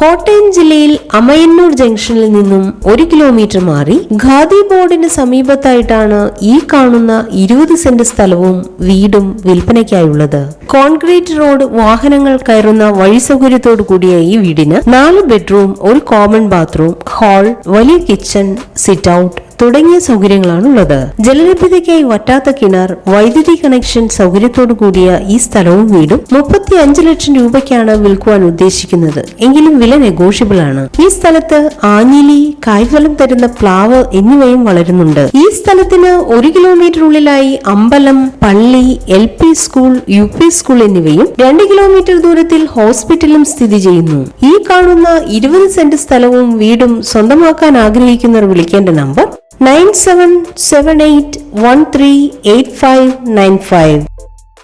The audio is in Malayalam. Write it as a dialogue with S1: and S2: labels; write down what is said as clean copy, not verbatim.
S1: കോട്ടയം ജില്ലയിൽ അമയന്നൂർ ജംഗ്ഷനിൽ നിന്നും 1 കിലോമീറ്റർ മാറി ഖാദി ബോർഡിന് സമീപത്തായിട്ടാണ് ഈ കാണുന്ന 20 സെന്റ് സ്ഥലവും വീടും വിൽപ്പനയ്ക്കായുള്ളത്. കോൺക്രീറ്റ് റോഡ്, വാഹനങ്ങൾ കയറുന്ന വഴി സൗകര്യത്തോടു കൂടിയ ഈ വീടിന് 4 ബെഡ്റൂം, 1 കോമൺ ബാത്റൂം, ഹാൾ, വലിയ കിച്ചൺ, സിറ്റ് ഔട്ട് തുടങ്ങിയ സൗകര്യങ്ങളാണ് ഉള്ളത്. ജലലഭ്യതയ്ക്കായി വറ്റാത്ത കിണർ, വൈദ്യുതി കണക്ഷൻ സൗകര്യത്തോടു കൂടിയ ഈ സ്ഥലവും വീടും 35 ലക്ഷം രൂപയ്ക്കാണ് വിൽക്കുവാൻ ഉദ്ദേശിക്കുന്നത്. എങ്കിലും വില നെഗോഷ്യബിൾ ആണ്. ഈ സ്ഥലത്ത് ആഞ്ഞിലി, കായ്ഫലം തരുന്ന പ്ലാവ് എന്നിവയും വളരുന്നുണ്ട്. ഈ സ്ഥലത്തിന് 1 കിലോമീറ്റർ ഉള്ളിലായി അമ്പലം, പള്ളി, LP സ്കൂൾ, UP സ്കൂൾ എന്നിവയും 2 കിലോമീറ്റർ ദൂരത്തിൽ ഹോസ്പിറ്റലും സ്ഥിതി ചെയ്യുന്നു. ഈ കാണുന്ന 20 സെന്റ് സ്ഥലവും വീടും സ്വന്തമാക്കാൻ ആഗ്രഹിക്കുന്നവർ വിളിക്കേണ്ട നമ്പർ 9778138595.